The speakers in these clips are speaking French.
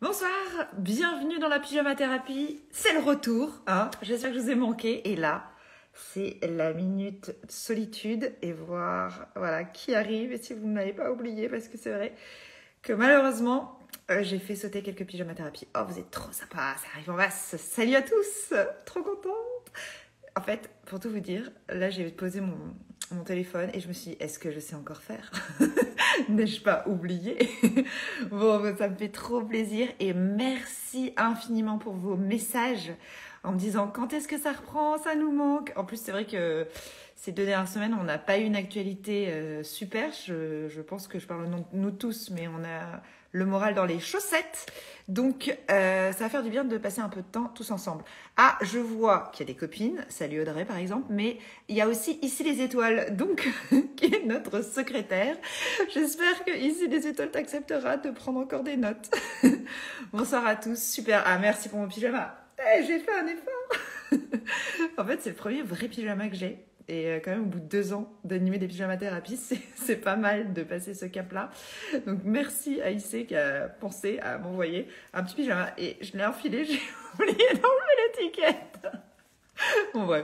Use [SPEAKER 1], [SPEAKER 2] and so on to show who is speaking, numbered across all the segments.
[SPEAKER 1] Bonsoir, bienvenue dans la pyjama thérapie. C'est le retour, hein. J'espère que je vous ai manqué. Et là, c'est la minute de solitude et voir voilà, qui arrive et si vous ne m'avez pas oublié parce que c'est vrai que malheureusement, j'ai fait sauter quelques pyjama thérapies. Oh, vous êtes trop sympa, ça arrive en masse. Salut à tous, trop contente. En fait, pour tout vous dire, là j'ai posé mon téléphone et je me suis dit, est-ce que je sais encore faire? N'ai-je pas oublié? Bon, ça me fait trop plaisir et merci infiniment pour vos messages en me disant quand est-ce que ça reprend, ça nous manque. En plus, c'est vrai que ces 2 dernières semaines, on n'a pas eu une actualité super. Je pense que je parle au nom de nous tous, mais on a le moral dans les chaussettes. Donc, ça va faire du bien de passer un peu de temps tous ensemble. Ah, je vois qu'il y a des copines. Salut Audrey, par exemple. Mais il y a aussi Ici les Étoiles, donc, qui est notre secrétaire. J'espère que Ici les Étoiles t'acceptera de prendre encore des notes. Bonsoir à tous. Super. Ah, merci pour mon pyjama. J'ai fait un effort. En fait, c'est le premier vrai pyjama que j'ai. Et quand même, au bout de 2 ans d'animer des pyjama thérapies, c'est pas mal de passer ce cap-là. Donc, merci à IC qui a pensé à m'envoyer un petit pyjama. Et je l'ai enfilé, j'ai oublié d'enlever l'étiquette. Bon, bref.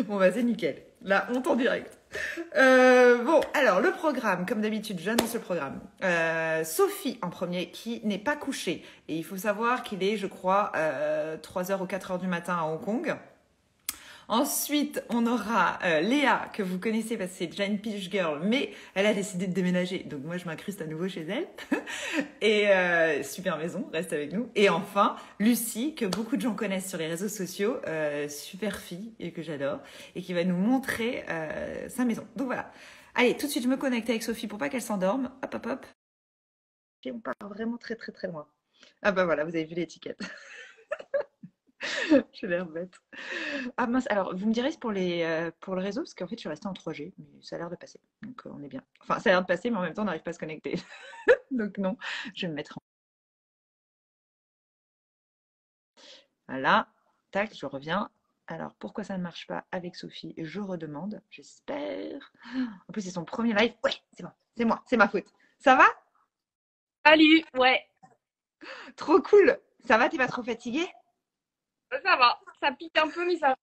[SPEAKER 1] Bon, bah, c'est nickel. La honte en direct. Bon, alors, le programme, comme d'habitude, j'annonce le programme. Sophie, en premier, qui n'est pas couchée. Et il faut savoir qu'il est, je crois, 3h ou 4h du matin à Hong Kong. Ensuite, on aura Léa, que vous connaissez parce que c'est déjà une pige girl, mais elle a décidé de déménager. Donc moi, je m'incruste à nouveau chez elle. Et super maison, reste avec nous. Et enfin, Lucie, que beaucoup de gens connaissent sur les réseaux sociaux, super fille et que j'adore, et qui va nous montrer sa maison. Donc voilà. Allez, tout de suite, je me connecte avec Sophie pour pas qu'elle s'endorme. Hop, hop, hop. Et on part vraiment très, très, très loin. Ah bah voilà, vous avez vu l'étiquette. J'ai l'air bête. Ah mince, alors vous me direz c'est pour le réseau, parce qu'en fait je suis restée en 3G, mais ça a l'air de passer. Donc on est bien. Enfin, ça a l'air de passer, mais en même temps on n'arrive pas à se connecter. Donc non, je vais me mettre en. Voilà, tac, je reviens. Alors pourquoi ça ne marche pas avec Sophie? Je redemande, j'espère. En plus c'est son premier live. Ouais, c'est bon, c'est moi, c'est ma faute. Ça va?
[SPEAKER 2] Salut, ouais,
[SPEAKER 1] Trop cool. Ça va, t'es pas trop fatiguée?
[SPEAKER 2] ça va. Ça pique un peu, mais ça va.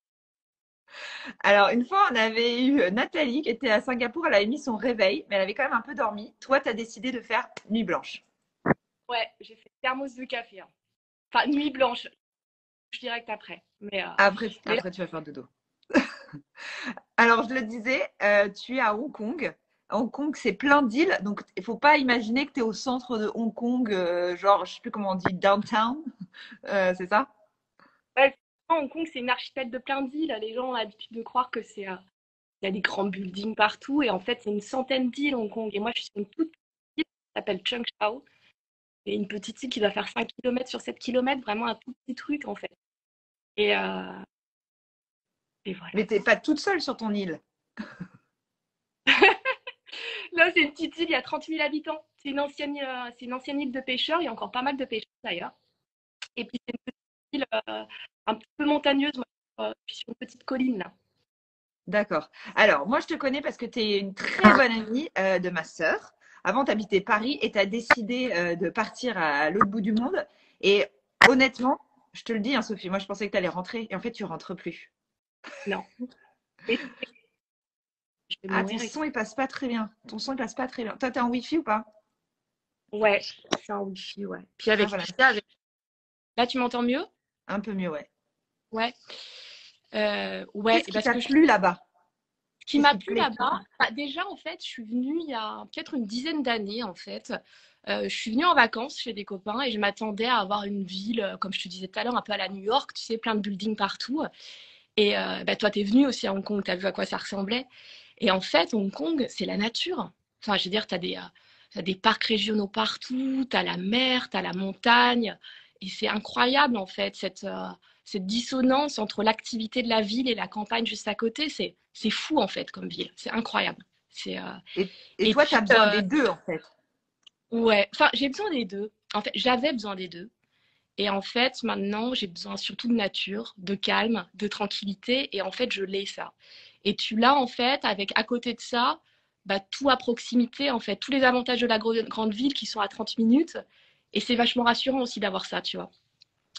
[SPEAKER 1] Alors, une fois, on avait eu Nathalie qui était à Singapour. Elle avait mis son réveil, mais elle avait quand même un peu dormi. Toi, tu as décidé de faire nuit blanche.
[SPEAKER 2] Ouais, j'ai fait thermos de café, hein. Enfin, nuit blanche, je direct après.
[SPEAKER 1] Après,
[SPEAKER 2] Mais là,
[SPEAKER 1] après tu vas faire dodo. Alors, je le disais, tu es à Hong Kong. Hong Kong, c'est plein d'îles. Donc, il faut pas imaginer que tu es au centre de Hong Kong, genre, je sais plus comment on dit, downtown. C'est ça?
[SPEAKER 2] ouais, Hong Kong, c'est une archipel de plein d'îles. Les gens ont l'habitude de croire que il y a des grands buildings partout. Et en fait, c'est une centaine d'îles, Hong Kong. Et moi, je suis sur une toute petite île qui s'appelle Cheung Chau. C'est une petite île qui doit faire 5 kilomètres sur 7 kilomètres. Vraiment un tout petit truc, en fait. Et, euh, et voilà.
[SPEAKER 1] Mais t'es pas toute seule sur ton île.
[SPEAKER 2] Là, c'est une petite île, il y a 30 000 habitants. C'est une ancienne île de pêcheurs. Il y a encore pas mal de pêcheurs, d'ailleurs. Et puis, c'est une petite île un petit peu montagneuse. Moi, je suis sur une petite colline, là.
[SPEAKER 1] D'accord. Alors, moi, je te connais parce que tu es une très bonne amie de ma sœur. Avant, tu habitais Paris et tu as décidé de partir à l'autre bout du monde. Et honnêtement, je te le dis, hein, Sophie, moi, je pensais que tu allais rentrer. Et en fait, tu rentres plus.
[SPEAKER 2] Non. Et je vais
[SPEAKER 1] Ah, ton
[SPEAKER 2] mourir.
[SPEAKER 1] son, il passe pas très bien. Ton son, il passe pas très bien. Toi, t'es en Wi-Fi ou pas?
[SPEAKER 2] Ouais, c'est un wifi, ouais. Puis
[SPEAKER 1] Ah,
[SPEAKER 2] avec
[SPEAKER 1] voilà.
[SPEAKER 2] tout ça, là, tu m'entends mieux?
[SPEAKER 1] Un peu mieux, ouais.
[SPEAKER 2] Ouais. Ouais,
[SPEAKER 1] Qu'est-ce qui
[SPEAKER 2] parce
[SPEAKER 1] t'a
[SPEAKER 2] que
[SPEAKER 1] plu là-bas?
[SPEAKER 2] ce qui
[SPEAKER 1] Qu'est-ce
[SPEAKER 2] m'a
[SPEAKER 1] qui te
[SPEAKER 2] plu
[SPEAKER 1] plaît?
[SPEAKER 2] là-bas, bah, déjà, en fait, je suis venue il y a peut-être une dizaine d'années, en fait. Je suis venue en vacances chez des copains et je m'attendais à avoir une ville, comme je te disais tout à l'heure, un peu à la New York, tu sais, plein de buildings partout. Et bah, toi, tu es venu aussi à Hong Kong, tu as vu à quoi ça ressemblait. Et en fait, Hong Kong, c'est la nature. Enfin, je veux dire, t'as des parcs régionaux partout, tu as la mer, tu as la montagne. Et c'est incroyable, en fait, cette dissonance entre l'activité de la ville et la campagne juste à côté. C'est fou, en fait, comme ville. C'est incroyable. C'est, euh,
[SPEAKER 1] Et
[SPEAKER 2] Et
[SPEAKER 1] toi, tu
[SPEAKER 2] puis,
[SPEAKER 1] as besoin des deux, en fait.
[SPEAKER 2] ouais, enfin, j'ai besoin des deux. En fait, j'avais besoin des deux. Et en fait, maintenant, j'ai besoin surtout de nature, de calme, de tranquillité. Et en fait, je l'ai ça. Et tu l'as en fait avec à côté de ça, bah, tout à proximité, en fait, tous les avantages de la grande ville qui sont à 30 minutes. Et c'est vachement rassurant aussi d'avoir ça, tu vois.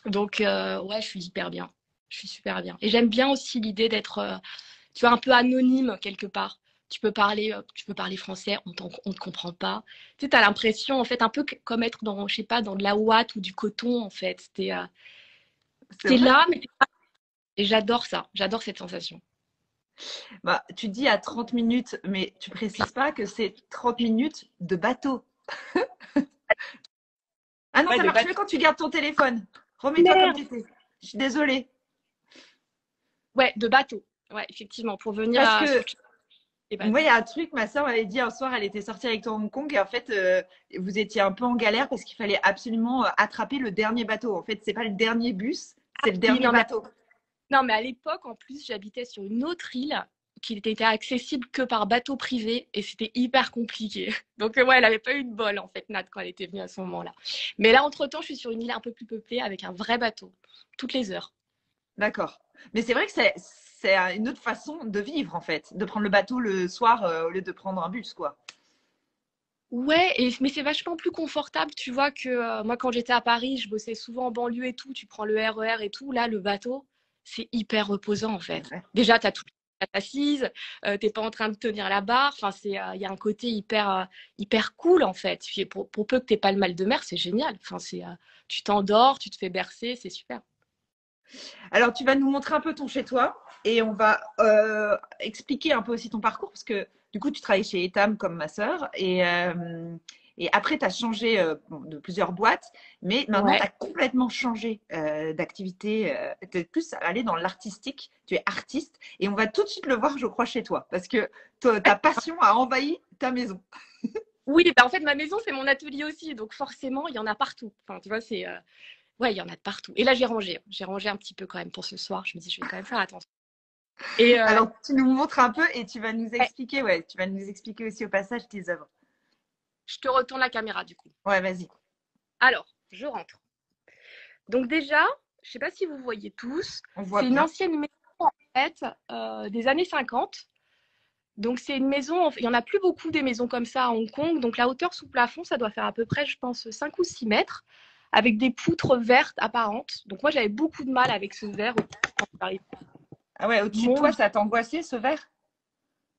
[SPEAKER 2] Donc, ouais, je suis hyper bien. Je suis super bien. Et j'aime bien aussi l'idée d'être, tu vois, un peu anonyme quelque part. Tu peux parler français, on te comprend pas. Tu sais, t'as l'impression, en fait, un peu comme être dans, je sais pas, dans de la ouate ou du coton, en fait.
[SPEAKER 1] C'est
[SPEAKER 2] T'es
[SPEAKER 1] vrai?
[SPEAKER 2] là, mais et j'adore ça. J'adore cette sensation.
[SPEAKER 1] Bah, tu dis à 30 minutes, mais tu précises pas que c'est 30 minutes de bateau. Ah non,
[SPEAKER 2] Ouais,
[SPEAKER 1] ça
[SPEAKER 2] de
[SPEAKER 1] marche mieux
[SPEAKER 2] bateau.
[SPEAKER 1] quand tu gardes ton téléphone. Remets-toi comme
[SPEAKER 2] Merde.
[SPEAKER 1] tu étais. Je suis désolée.
[SPEAKER 2] Ouais, de bateau. Ouais, effectivement, pour venir
[SPEAKER 1] Parce que
[SPEAKER 2] sur les
[SPEAKER 1] moi, il
[SPEAKER 2] bateaux.
[SPEAKER 1] y a un truc, ma soeur m'avait dit un soir, elle était sortie avec toi à Hong Kong et en fait, vous étiez un peu en galère parce qu'il fallait absolument attraper le dernier bateau. En fait, c'est pas le dernier bus, c'est le
[SPEAKER 2] Oui,
[SPEAKER 1] dernier bateau.
[SPEAKER 2] non, mais à l'époque, en plus, j'habitais sur une autre île qui n'était accessible que par bateau privé et c'était hyper compliqué. Donc, ouais, elle n'avait pas eu de bol, en fait, Nat, quand elle était venue à ce moment-là. Mais là, entre-temps, je suis sur une île un peu plus peuplée avec un vrai bateau, toutes les heures.
[SPEAKER 1] D'accord. Mais c'est vrai que c'est une autre façon de vivre en fait, de prendre le bateau le soir au lieu de prendre un bus, quoi.
[SPEAKER 2] Ouais, mais c'est vachement plus confortable, tu vois, que moi, quand j'étais à Paris, je bossais souvent en banlieue et tout, tu prends le RER et tout. Là, le bateau, c'est hyper reposant, en
[SPEAKER 1] C'est
[SPEAKER 2] fait.
[SPEAKER 1] vrai.
[SPEAKER 2] Déjà, tu as tout assise, t'es pas en train de tenir la barre. Enfin, il y a un côté hyper cool, en fait. Puis pour peu que t'aies pas le mal de mer, c'est génial. Enfin, tu t'endors, tu te fais bercer, c'est super.
[SPEAKER 1] Alors, tu vas nous montrer un peu ton chez-toi et on va expliquer un peu aussi ton parcours parce que du coup, tu travailles chez Etam comme ma sœur et après, tu as changé bon, de plusieurs boîtes, mais maintenant, tu
[SPEAKER 2] Ouais.
[SPEAKER 1] as complètement changé d'activité. Tu es plus allé dans l'artistique, tu es artiste et on va tout de suite le voir, je crois, chez toi parce que ta passion a envahi ta maison.
[SPEAKER 2] Oui, bah en fait, ma maison, c'est mon atelier aussi. Donc, forcément, il y en a partout. Enfin, tu vois, ouais, il y en a de partout. Et là, j'ai rangé. J'ai rangé un petit peu quand même pour ce soir. Je me dis, je vais quand même faire attention. Et
[SPEAKER 1] Alors, tu nous montres un peu et tu vas nous
[SPEAKER 2] ouais,
[SPEAKER 1] expliquer, ouais, tu vas nous expliquer aussi au passage tes œuvres.
[SPEAKER 2] je te retourne la caméra du coup.
[SPEAKER 1] Ouais, vas-y.
[SPEAKER 2] Alors, je rentre. Donc déjà, je sais pas si vous voyez tous,
[SPEAKER 1] On voit
[SPEAKER 2] c'est une
[SPEAKER 1] bien.
[SPEAKER 2] ancienne maison en fait des années 50. Donc c'est une maison, il y en a plus beaucoup des maisons comme ça à Hong Kong. Donc la hauteur sous plafond, ça doit faire à peu près, je pense, 5 ou 6 mètres, avec des poutres vertes apparentes. Donc moi, j'avais beaucoup de mal avec ce verre quand j'arrive.
[SPEAKER 1] Ah ouais, au-dessus de
[SPEAKER 2] Mon
[SPEAKER 1] toi,
[SPEAKER 2] Dieu,
[SPEAKER 1] ça t'a angoissé ce verre?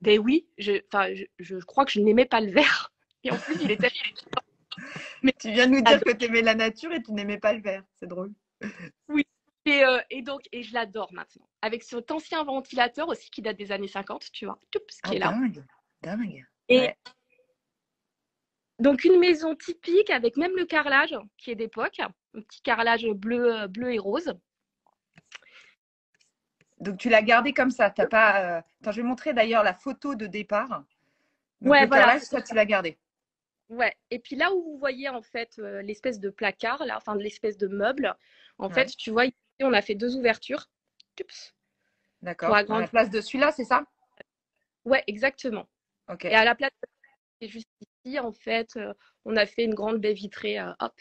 [SPEAKER 2] ben oui, je crois que je n'aimais pas le verre. Et en plus, il était... Mais
[SPEAKER 1] Tu viens de nous dire que tu aimais la nature et tu n'aimais pas le verre. C'est drôle.
[SPEAKER 2] oui. Et je l'adore maintenant. Avec cet ancien ventilateur aussi qui date des années 50, tu vois, ce
[SPEAKER 1] Ah,
[SPEAKER 2] qui est là.
[SPEAKER 1] dingue. Dingue.
[SPEAKER 2] Et
[SPEAKER 1] Ouais.
[SPEAKER 2] donc une maison typique avec même le carrelage qui est d'époque, un petit carrelage bleu et rose.
[SPEAKER 1] Donc, tu l'as gardé comme ça. T'as pas. Attends, je vais montrer d'ailleurs la photo de départ. Donc,
[SPEAKER 2] Ouais,
[SPEAKER 1] le
[SPEAKER 2] voilà,
[SPEAKER 1] carrelage,
[SPEAKER 2] c'est ça.
[SPEAKER 1] ça, tu l'as gardé.
[SPEAKER 2] Ouais. Et puis là où vous voyez en fait l'espèce de placard, là, enfin de l'espèce de meuble, en fait,
[SPEAKER 1] Ouais.
[SPEAKER 2] tu vois, ici, on a fait deux ouvertures pour
[SPEAKER 1] D'accord. À la
[SPEAKER 2] agrandir.
[SPEAKER 1] place de celui-là, c'est ça?
[SPEAKER 2] Ouais, exactement.
[SPEAKER 1] Ok.
[SPEAKER 2] Et à la place, c'est juste ici, en fait, on a fait une grande baie vitrée, hop,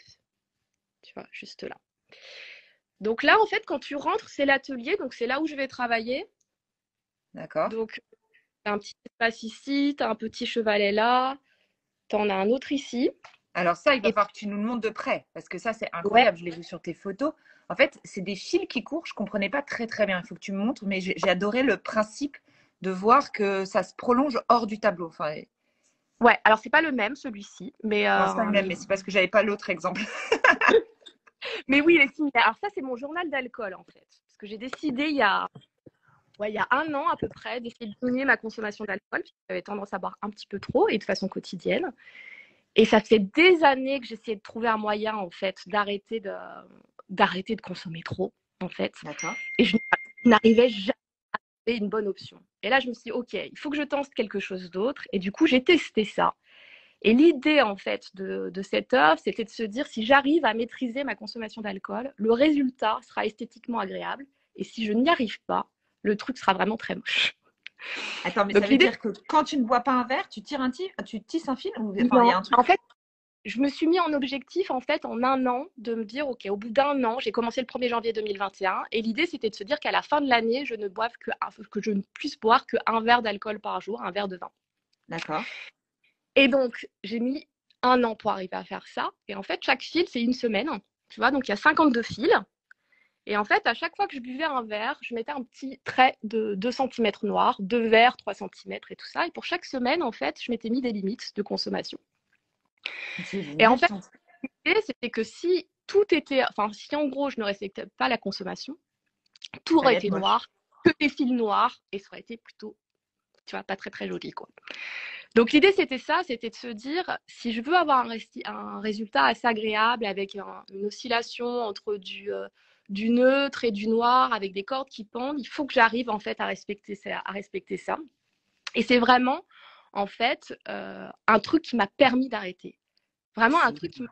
[SPEAKER 2] tu vois, juste là. Donc là, en fait, quand tu rentres, c'est l'atelier, donc c'est là où je vais travailler.
[SPEAKER 1] D'accord.
[SPEAKER 2] Donc, tu as un petit espace ici, tu as un petit chevalet là, tu en as un autre ici.
[SPEAKER 1] Alors ça, il va
[SPEAKER 2] Et
[SPEAKER 1] falloir que tu nous le montres de près, parce que ça, c'est
[SPEAKER 2] ouais,
[SPEAKER 1] incroyable. Je l'ai vu sur tes photos. En fait, c'est des fils qui courent. Je comprenais pas très très bien. Il faut que tu me montres, mais j'ai adoré le principe de voir que ça se prolonge hors du tableau. Enfin,
[SPEAKER 2] ouais, alors c'est pas le même celui-ci,
[SPEAKER 1] non, c'est pas le même, mais c'est parce que j'avais pas l'autre exemple.
[SPEAKER 2] mais oui, il est similaire. Alors ça, c'est mon journal d'alcool en fait, parce que j'ai décidé il y a un an à peu près d'essayer de diminuer ma consommation d'alcool, parce que j'avais tendance à boire un petit peu trop et de façon quotidienne. Et ça fait des années que j'essayais de trouver un moyen en fait d'arrêter de consommer trop en fait,
[SPEAKER 1] D'accord.
[SPEAKER 2] et je n'arrivais jamais une bonne option. Et là, je me suis dit, OK, il faut que je tente quelque chose d'autre. Et du coup, j'ai testé ça. Et l'idée, en fait, de cette offre, c'était de se dire, si j'arrive à maîtriser ma consommation d'alcool, le résultat sera esthétiquement agréable. Et si je n'y arrive pas, le truc sera vraiment très moche.
[SPEAKER 1] Attends, mais ça
[SPEAKER 2] Donc
[SPEAKER 1] veut
[SPEAKER 2] l'idée,
[SPEAKER 1] dire que quand tu ne bois pas un verre, tu tisses un fil ou enfin, il y
[SPEAKER 2] non,
[SPEAKER 1] a un truc.
[SPEAKER 2] en fait, je me suis mis en objectif, en fait, en un an, de me dire, OK, au bout d'un an, j'ai commencé le 1er janvier 2021, et l'idée, c'était de se dire qu'à la fin de l'année, je ne boive que je ne puisse boire qu'un verre d'alcool par jour, un verre de vin.
[SPEAKER 1] D'accord.
[SPEAKER 2] Et donc, j'ai mis un an pour arriver à faire ça. Et en fait, chaque fil, c'est une semaine. Tu vois, donc il y a 52 fils. Et en fait, à chaque fois que je buvais un verre, je mettais un petit trait de 2 centimètres noirs, 2 verres, 3 centimètres et tout ça. Et pour chaque semaine, en fait, je m'étais mis des limites de consommation.
[SPEAKER 1] C'est
[SPEAKER 2] Et en
[SPEAKER 1] génial,
[SPEAKER 2] fait, l'idée, c'était que si tout était, enfin, si en gros, je ne respectais pas la consommation, tout
[SPEAKER 1] ça
[SPEAKER 2] aurait
[SPEAKER 1] allait être
[SPEAKER 2] été
[SPEAKER 1] moche.
[SPEAKER 2] noir, que des fils noirs, et ça aurait été plutôt, tu vois, pas très très joli, quoi. Donc l'idée, c'était ça, c'était de se dire, si je veux avoir un résultat assez agréable avec une oscillation entre du neutre et du noir, avec des cordes qui pendent, il faut que j'arrive en fait à respecter ça. À respecter ça. Et c'est vraiment, en fait, un truc qui m'a permis d'arrêter. Vraiment un truc qui me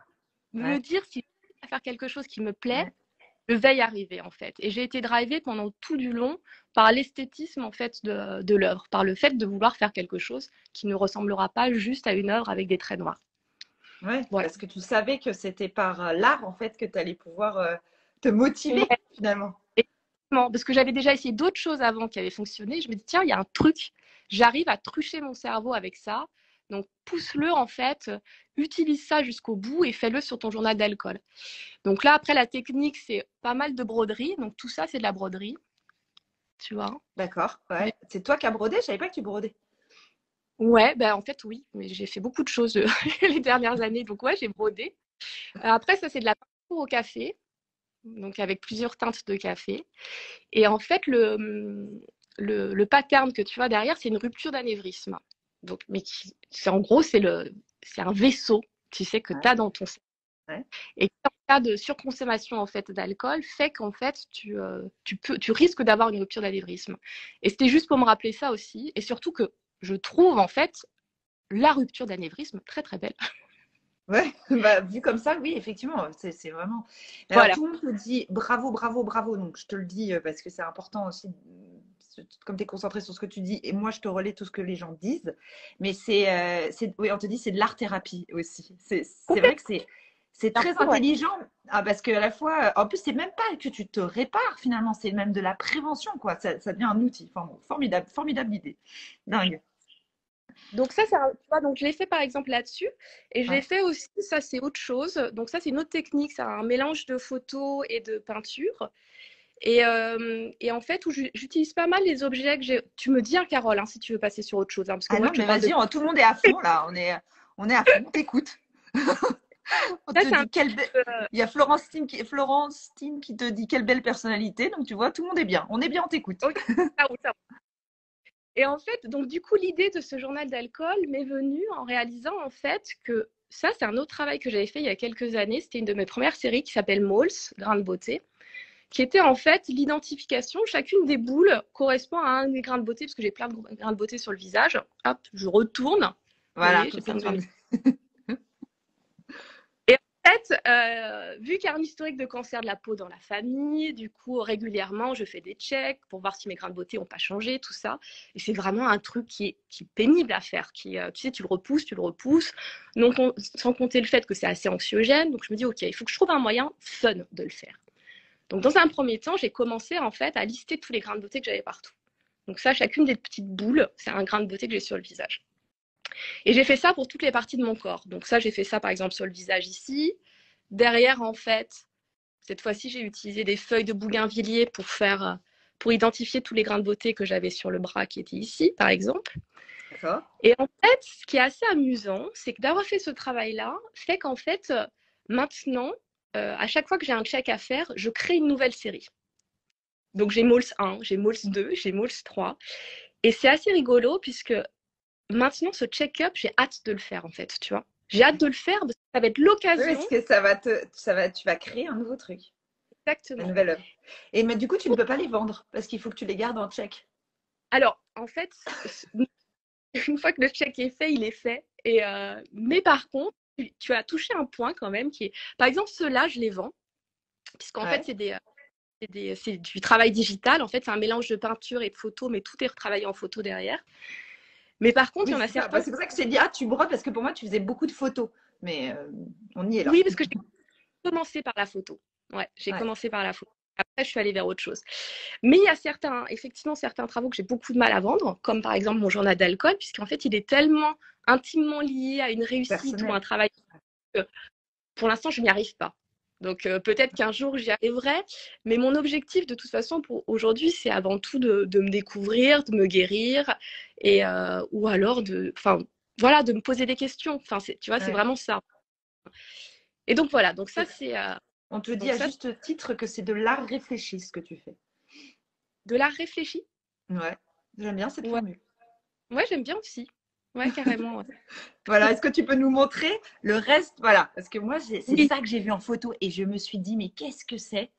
[SPEAKER 1] Ouais,
[SPEAKER 2] dire si je veux faire quelque chose qui me plaît,
[SPEAKER 1] ouais.
[SPEAKER 2] je vais y arriver en fait. Et j'ai été drivée pendant tout du long par l'esthétisme en fait de l'œuvre, par le fait de vouloir faire quelque chose qui ne ressemblera pas juste à une œuvre avec des traits noirs.
[SPEAKER 1] Ouais,
[SPEAKER 2] Voilà.
[SPEAKER 1] parce que tu savais que c'était par l'art, en fait, que tu allais pouvoir te motiver,
[SPEAKER 2] Ouais,
[SPEAKER 1] finalement.
[SPEAKER 2] exactement. Parce que j'avais déjà essayé d'autres choses avant qui avaient fonctionné. Je me dis, tiens, il y a un truc. J'arrive à trucher mon cerveau avec ça. Donc, pousse-le en fait, utilise ça jusqu'au bout et fais-le sur ton journal d'alcool. Donc là, après, la technique, c'est pas mal de broderie. Donc, tout ça, c'est de la broderie, tu vois.
[SPEAKER 1] D'accord, ouais. C'est toi qui as brodé? Je savais pas que tu brodais.
[SPEAKER 2] Ouais, ben en fait, oui. Mais j'ai fait beaucoup de choses les dernières années. Donc, ouais, j'ai brodé. Après, ça, c'est de la peinture au café. Donc, avec plusieurs teintes de café. Et en fait, le pattern que tu vois derrière, c'est une rupture d'anévrisme. Donc, mais en gros, c'est un vaisseau, tu sais, que tu
[SPEAKER 1] Ouais,
[SPEAKER 2] as dans ton cerveau.
[SPEAKER 1] ouais.
[SPEAKER 2] Et en cas de surconsommation en fait d'alcool, fait qu'en fait tu risques d'avoir une rupture d'anévrisme. Et c'était juste pour me rappeler ça aussi, et surtout que je trouve en fait la rupture d'anévrisme très très belle.
[SPEAKER 1] Ouais, bah, vu comme ça, oui, effectivement, c'est vraiment. Alors,
[SPEAKER 2] Voilà.
[SPEAKER 1] tout le monde te dit bravo, bravo, bravo. Donc, je te le dis parce que c'est important aussi, comme tu es concentré sur ce que tu dis, et moi, je te relais tout ce que les gens disent. Mais oui, on te dit c'est de l'art-thérapie aussi. C'est vrai que c'est très
[SPEAKER 2] Ouais.
[SPEAKER 1] intelligent parce qu'à la fois, en plus, c'est même pas que tu te répares finalement, c'est même de la prévention, quoi. Ça devient un outil. Enfin, bon, formidable, formidable idée. Dingue.
[SPEAKER 2] Donc ça, tu vois, donc je l'ai fait par exemple là-dessus, et je l'ai
[SPEAKER 1] Ouais.
[SPEAKER 2] fait aussi, ça c'est autre chose. Donc ça c'est une autre technique, c'est un mélange de photos et de peinture. Et en fait, où j'utilise pas mal les objets que j'ai. Tu me dis, hein, Carole, hein, si tu veux passer sur autre chose, hein, parce que
[SPEAKER 1] Ah
[SPEAKER 2] moi
[SPEAKER 1] non,
[SPEAKER 2] je te
[SPEAKER 1] mais
[SPEAKER 2] parle de
[SPEAKER 1] vas-y, tout le monde est à fond là. On est à fond. On t'écoute. On
[SPEAKER 2] ça,
[SPEAKER 1] te
[SPEAKER 2] c'est un
[SPEAKER 1] dit
[SPEAKER 2] petit
[SPEAKER 1] quelle belle.
[SPEAKER 2] peu,
[SPEAKER 1] Il y a Florentine qui te dit quelle belle personnalité. Donc tu vois, tout le monde est bien. On est bien, on t'écoute.
[SPEAKER 2] ok, ça roule, ça roule. Et en fait, donc du coup, l'idée de ce journal d'alcool m'est venue en réalisant en fait que ça, c'est un autre travail que j'avais fait il y a quelques années. C'était une de mes premières séries qui s'appelle Moles, Grain de beauté, qui était en fait l'identification. Chacune des boules correspond à un des grains de beauté, parce que j'ai plein de grains de beauté sur le visage. Hop, je retourne. Vous
[SPEAKER 1] Voilà,
[SPEAKER 2] voyez, j'ai
[SPEAKER 1] comme ça
[SPEAKER 2] plein de
[SPEAKER 1] tu
[SPEAKER 2] grains de...
[SPEAKER 1] en
[SPEAKER 2] Et en fait, vu qu'il y a un historique de cancer de la peau dans la famille, du coup, régulièrement, je fais des checks pour voir si mes grains de beauté n'ont pas changé, tout ça. Et c'est vraiment un truc qui est pénible à faire. Tu sais, tu le repousses, tu le repousses. Donc, sans compter le fait que c'est assez anxiogène. Donc, je me dis, OK, il faut que je trouve un moyen fun de le faire. Donc, dans un premier temps, j'ai commencé en fait à lister tous les grains de beauté que j'avais partout. Donc, ça, chacune des petites boules, c'est un grain de beauté que j'ai sur le visage. Et j'ai fait ça pour toutes les parties de mon corps. Donc, ça, j'ai fait ça par exemple sur le visage ici. Derrière, en fait, cette fois-ci, j'ai utilisé des feuilles de bougainvillier pour identifier tous les grains de beauté que j'avais sur le bras qui étaient ici, par exemple.
[SPEAKER 1] D'accord.
[SPEAKER 2] Et en fait, ce qui est assez amusant, c'est que d'avoir fait ce travail-là fait qu'en fait, maintenant, à chaque fois que j'ai un check à faire, je crée une nouvelle série. Donc j'ai Mols 1, j'ai Mols 2, j'ai Mols 3. Et c'est assez rigolo puisque maintenant, ce check-up, j'ai hâte de le faire en fait, tu vois. J'ai hâte de le faire parce que ça va être
[SPEAKER 1] Oui,
[SPEAKER 2] l'occasion.
[SPEAKER 1] parce que tu vas créer un nouveau truc, une
[SPEAKER 2] Exactement.
[SPEAKER 1] nouvelle œuvre. Et mais du coup, tu ne peux pas les vendre parce qu'il faut que tu les gardes en check.
[SPEAKER 2] Alors, en fait, une fois que le check est fait, il est fait. Mais par contre, tu as touché un point quand même qui est, par exemple, ceux-là, je les vends, puisqu'en fait,
[SPEAKER 1] Ouais.
[SPEAKER 2] c'est du travail digital. En fait, c'est un mélange de peinture et de photos, mais tout est retravaillé en photo derrière. Mais par contre, il
[SPEAKER 1] Oui,
[SPEAKER 2] y en a
[SPEAKER 1] c'est ça.
[SPEAKER 2] certains.
[SPEAKER 1] Bah, c'est pour ça que je t'ai dit, ah, tu brodes parce que pour moi, tu faisais beaucoup de photos. Mais on y est là.
[SPEAKER 2] Oui, parce que j'ai commencé par la photo. Ouais, j'ai
[SPEAKER 1] Ouais.
[SPEAKER 2] commencé par la photo. Après, je suis allée vers autre chose. Mais il y a effectivement, certains travaux que j'ai beaucoup de mal à vendre, comme par exemple mon journal d'alcool, puisqu'en fait, il est tellement intimement lié à une réussite ou à un
[SPEAKER 1] Personnel.
[SPEAKER 2] travail que pour l'instant, je n'y arrive pas. Donc peut-être qu'un jour j'y arriverai, mais mon objectif de toute façon pour aujourd'hui, c'est avant tout de me découvrir, de me guérir, et ou alors enfin voilà, de me poser des questions. Enfin, tu vois, c'est
[SPEAKER 1] Ouais.
[SPEAKER 2] vraiment ça. Et donc voilà, donc ça
[SPEAKER 1] C'est-
[SPEAKER 2] c'est
[SPEAKER 1] On te dit
[SPEAKER 2] donc
[SPEAKER 1] à
[SPEAKER 2] ça
[SPEAKER 1] juste titre que c'est de l'art réfléchi ce que tu fais.
[SPEAKER 2] de l'art réfléchi.
[SPEAKER 1] Ouais, j'aime bien cette
[SPEAKER 2] Ouais,
[SPEAKER 1] formule.
[SPEAKER 2] ouais, j'aime bien aussi. Ouais, carrément. Ouais.
[SPEAKER 1] Voilà, est-ce que tu peux nous montrer le reste? Voilà, parce que moi, c'est
[SPEAKER 2] Oui,
[SPEAKER 1] ça que j'ai vu en photo et je me suis dit, mais qu'est-ce que c'est?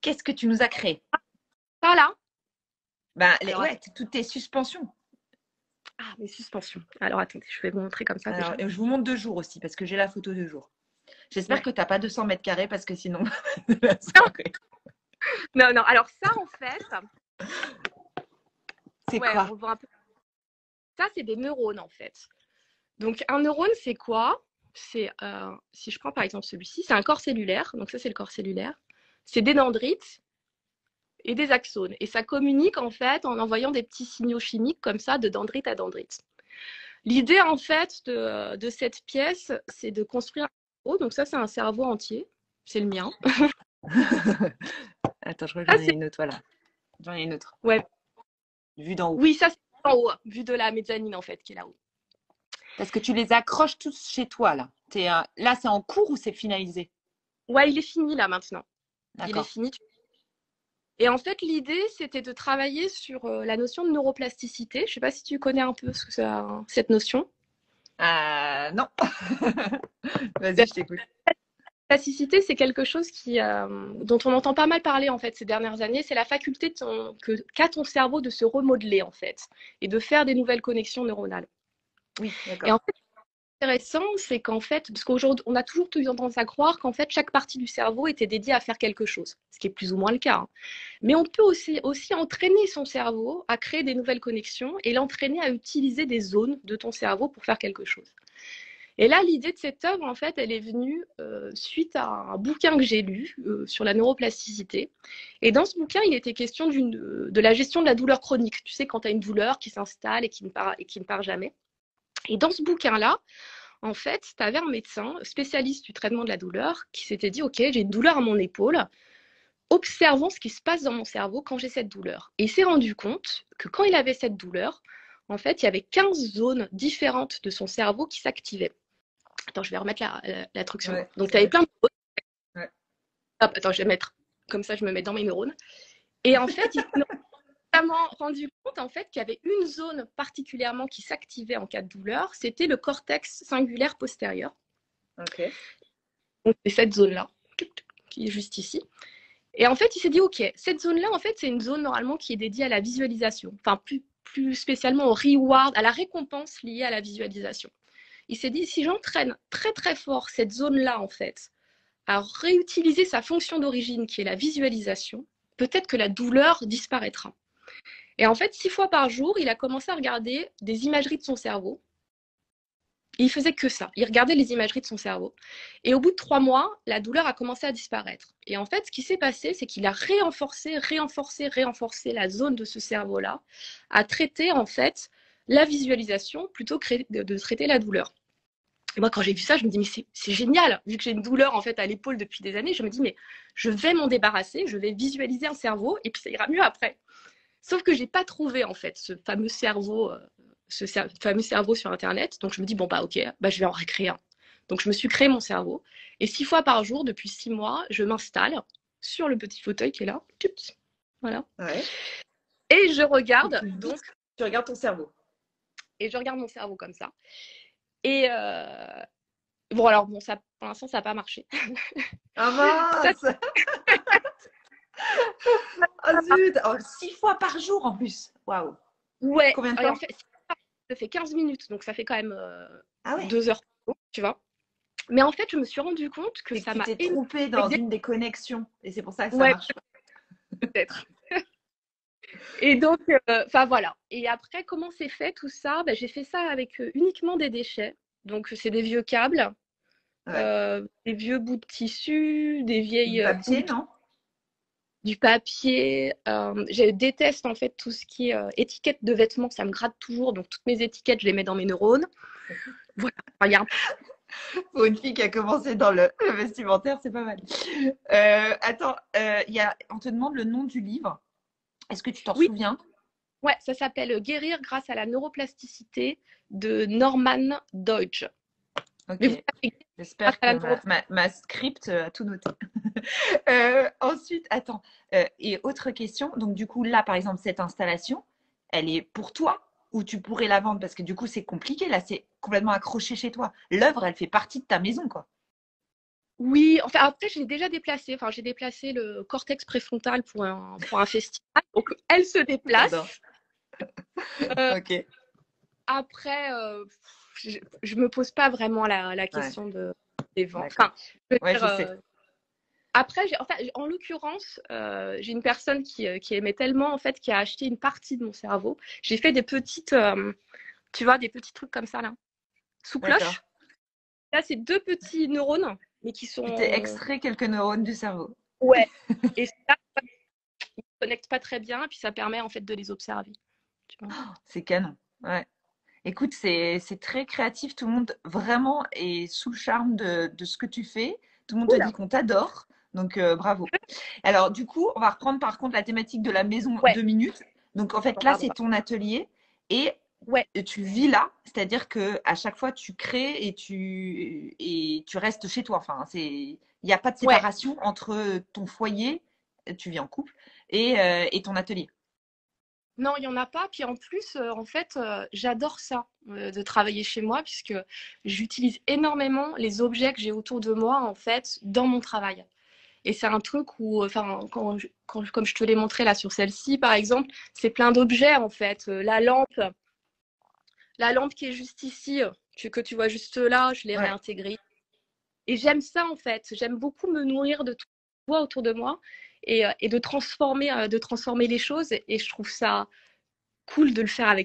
[SPEAKER 1] Qu'est-ce que tu nous as créé?
[SPEAKER 2] ça là.
[SPEAKER 1] Ben,
[SPEAKER 2] Alors attends.
[SPEAKER 1] ouais, toutes tes suspensions.
[SPEAKER 2] Ah, mes suspensions. Alors attendez, je vais vous montrer comme ça
[SPEAKER 1] Alors,
[SPEAKER 2] déjà.
[SPEAKER 1] je vous montre de jour aussi parce que j'ai la photo de jour. J'espère
[SPEAKER 2] Ouais.
[SPEAKER 1] que tu n'as pas 200 mètres carrés parce que sinon, la soirée.
[SPEAKER 2] Non, non. Alors ça en fait,
[SPEAKER 1] C'est
[SPEAKER 2] ouais,
[SPEAKER 1] quoi?
[SPEAKER 2] on voit un peu. Ça c'est des neurones en fait. Donc, un neurone, c'est quoi? C'est, si je prends par exemple celui-ci, c'est un corps cellulaire. Donc, ça, c'est le corps cellulaire. C'est des dendrites et des axones. Et ça communique en fait en envoyant des petits signaux chimiques comme ça de dendrite à dendrite. L'idée en fait de cette pièce, c'est de construire un cerveau. Donc, ça, c'est un cerveau entier. C'est le mien.
[SPEAKER 1] Attends, je crois que
[SPEAKER 2] Ça,
[SPEAKER 1] j'en ai
[SPEAKER 2] c'est.
[SPEAKER 1] une autre, voilà. J'en ai une autre.
[SPEAKER 2] Ouais.
[SPEAKER 1] Vue d'en haut.
[SPEAKER 2] Oui, ça, c'est en haut, vue de la mezzanine en fait, qui est là-haut.
[SPEAKER 1] Parce que tu les accroches tous chez toi, là. Là, c'est en cours ou c'est finalisé?
[SPEAKER 2] Ouais, il est fini là maintenant. Il est
[SPEAKER 1] D'accord.
[SPEAKER 2] fini. Et en fait, l'idée, c'était de travailler sur la notion de neuroplasticité. Je ne sais pas si tu connais un peu cette notion.
[SPEAKER 1] Non.
[SPEAKER 2] La
[SPEAKER 1] Vas-y, je t'écoute.
[SPEAKER 2] plasticité, c'est quelque chose dont on entend pas mal parler en fait ces dernières années. C'est la faculté qu'a ton cerveau de se remodeler en fait et de faire des nouvelles connexions neuronales.
[SPEAKER 1] Oui,
[SPEAKER 2] Et en
[SPEAKER 1] d'accord.
[SPEAKER 2] fait, intéressant, c'est qu'en fait, parce qu'aujourd'hui, on a toujours tendance à croire qu'en fait, chaque partie du cerveau était dédiée à faire quelque chose, ce qui est plus ou moins le cas, hein. Mais on peut aussi entraîner son cerveau à créer des nouvelles connexions et l'entraîner à utiliser des zones de ton cerveau pour faire quelque chose. Et là, l'idée de cette œuvre, en fait, elle est venue suite à un bouquin que j'ai lu sur la neuroplasticité. Et dans ce bouquin, il était question de la gestion de la douleur chronique. Tu sais, quand tu as une douleur qui s'installe et qui ne part jamais. Et dans ce bouquin-là, en fait, tu avais un médecin spécialiste du traitement de la douleur qui s'était dit, OK, j'ai une douleur à mon épaule, observant ce qui se passe dans mon cerveau quand j'ai cette douleur. Et il s'est rendu compte que quand il avait cette douleur, en fait, il y avait 15 zones différentes de son cerveau qui s'activaient. Attends, je vais remettre la truc sur moi.
[SPEAKER 1] Ouais,
[SPEAKER 2] Donc, tu
[SPEAKER 1] c'est
[SPEAKER 2] avais
[SPEAKER 1] vrai.
[SPEAKER 2] plein de zones.
[SPEAKER 1] Ouais.
[SPEAKER 2] Hop, attends, je vais mettre comme ça, je me mets dans mes neurones. Et en fait, il s'est notamment rendu compte en fait, qu'il y avait une zone particulièrement qui s'activait en cas de douleur, c'était le cortex singulaire postérieur.
[SPEAKER 1] Ok.
[SPEAKER 2] Donc, c'est cette zone-là, qui est juste ici. Et en fait, il s'est dit, OK, cette zone-là, en fait, c'est une zone normalement qui est dédiée à la visualisation. Enfin, plus spécialement au reward, à la récompense liée à la visualisation. Il s'est dit, si j'entraîne très très fort cette zone-là, en fait, à réutiliser sa fonction d'origine, qui est la visualisation, peut-être que la douleur disparaîtra. Et en fait, 6 fois par jour, il a commencé à regarder des imageries de son cerveau. Et il faisait que ça. Il regardait les imageries de son cerveau. Et au bout de 3 mois, la douleur a commencé à disparaître. Et en fait, ce qui s'est passé, c'est qu'il a réenforcé la zone de ce cerveau-là, à traiter en fait la visualisation plutôt que de traiter la douleur. Et moi, quand j'ai vu ça, je me dis, mais c'est génial. Vu que j'ai une douleur en fait à l'épaule depuis des années, je me dis, mais je vais m'en débarrasser, je vais visualiser un cerveau et puis ça ira mieux après. Sauf que j'ai pas trouvé en fait ce fameux cerveau sur internet. Donc je me dis bon bah ok, bah je vais en recréer un. Donc je me suis créé mon cerveau et 6 fois par jour depuis 6 mois, je m'installe sur le petit fauteuil qui est là, voilà,
[SPEAKER 1] Ouais.
[SPEAKER 2] et je
[SPEAKER 1] Et
[SPEAKER 2] regarde
[SPEAKER 1] tu vis,
[SPEAKER 2] donc
[SPEAKER 1] tu regardes ton cerveau.
[SPEAKER 2] et je regarde mon cerveau comme ça. Et bon alors bon ça pour l'instant ça n'a pas marché.
[SPEAKER 1] Ah
[SPEAKER 2] Ça,
[SPEAKER 1] mince! Ah zut! Oh, 6 fois par jour en plus. Waouh!
[SPEAKER 2] ouais,
[SPEAKER 1] Combien de
[SPEAKER 2] et en
[SPEAKER 1] temps?
[SPEAKER 2] fait ça fait 15 minutes donc ça fait quand même
[SPEAKER 1] Ah ouais.
[SPEAKER 2] 2 heures, tu vois. Mais en fait, je me suis rendu compte que
[SPEAKER 1] C'est que
[SPEAKER 2] ça
[SPEAKER 1] tu
[SPEAKER 2] m'a
[SPEAKER 1] t'es
[SPEAKER 2] énormément
[SPEAKER 1] trompé dans
[SPEAKER 2] aidé.
[SPEAKER 1] une des connexions et c'est pour ça que ça
[SPEAKER 2] Ouais,
[SPEAKER 1] marche pas.
[SPEAKER 2] peut-être. Et donc, enfin voilà. Et après, comment c'est fait tout ça? Ben, j'ai fait ça avec uniquement des déchets. Donc, c'est des vieux câbles,
[SPEAKER 1] Ouais.
[SPEAKER 2] des vieux bouts de tissu, des
[SPEAKER 1] Du
[SPEAKER 2] vieilles
[SPEAKER 1] papier,
[SPEAKER 2] houppes.
[SPEAKER 1] non?
[SPEAKER 2] du papier. Je déteste en fait tout ce qui est étiquette de vêtements, ça me gratte toujours. Donc toutes mes étiquettes, je les mets dans mes neurones. Voilà, regarde.
[SPEAKER 1] Pour une fille qui a commencé dans le vestimentaire, c'est pas mal. Attends, on te demande le nom du livre. Est-ce que tu t'en
[SPEAKER 2] Oui,
[SPEAKER 1] souviens?
[SPEAKER 2] ouais, ça s'appelle Guérir grâce à la neuroplasticité de Norman Deutsch.
[SPEAKER 1] Ok,
[SPEAKER 2] Mais vous savez, grâce
[SPEAKER 1] j'espère
[SPEAKER 2] à la
[SPEAKER 1] que ma script a tout noté. Ensuite, attends, et autre question. Donc, du coup, là, par exemple, cette installation, elle est pour toi ou tu pourrais la vendre? Parce que du coup, c'est compliqué. Là, c'est complètement accroché chez toi. L'œuvre, elle fait partie de ta maison, quoi.
[SPEAKER 2] Oui, enfin après j'ai déjà déplacé, enfin j'ai déplacé le cortex préfrontal pour un festival, donc elle se
[SPEAKER 1] J'adore.
[SPEAKER 2] déplace. Euh,
[SPEAKER 1] Ok.
[SPEAKER 2] après, je me pose pas vraiment la
[SPEAKER 1] Ouais,
[SPEAKER 2] question des ventes.
[SPEAKER 1] d'accord.
[SPEAKER 2] Enfin, je veux
[SPEAKER 1] Ouais,
[SPEAKER 2] dire,
[SPEAKER 1] je sais.
[SPEAKER 2] après, enfin, en l'occurrence, j'ai une personne qui aimait tellement en fait, qui a acheté une partie de mon cerveau. J'ai fait des petites, tu vois, des petits trucs comme ça là, sous
[SPEAKER 1] D'accord.
[SPEAKER 2] cloche. Là, c'est deux petits neurones, mais qui
[SPEAKER 1] Tu t'es
[SPEAKER 2] sont,
[SPEAKER 1] extrait quelques neurones du cerveau.
[SPEAKER 2] ouais. Et ça, connectent pas très bien, et puis ça permet en fait de les observer. Tu vois.
[SPEAKER 1] C'est canon. Ouais. Écoute, c'est très créatif. Tout le monde vraiment est sous le charme de ce que tu fais. Tout le monde te
[SPEAKER 2] Cool.
[SPEAKER 1] dit qu'on t'adore. Donc, bravo. Alors, du coup, on va reprendre par contre la thématique de la maison
[SPEAKER 2] Ouais,
[SPEAKER 1] 2 minutes. Donc, en fait,
[SPEAKER 2] on
[SPEAKER 1] là, c'est
[SPEAKER 2] regardera.
[SPEAKER 1] ton atelier et
[SPEAKER 2] Ouais,
[SPEAKER 1] tu vis là. C'est-à-dire que à chaque fois, tu crées et tu restes chez toi. Enfin, il n'y a pas de
[SPEAKER 2] ouais.
[SPEAKER 1] séparation entre ton foyer, tu vis en couple, et ton atelier.
[SPEAKER 2] Non, il y en a pas. Puis en plus, en fait, j'adore ça, de travailler chez moi, puisque j'utilise énormément les objets que j'ai autour de moi, en fait, dans mon travail. Et c'est un truc où, enfin, comme je te l'ai montré là sur celle-ci, par exemple, c'est plein d'objets, en fait. La lampe qui est juste ici, que tu vois juste là, je l'ai
[SPEAKER 1] Ouais.
[SPEAKER 2] réintégrée. Et j'aime ça en fait. J'aime beaucoup me nourrir de tout autour de moi et de transformer les choses. Et je trouve ça cool de le faire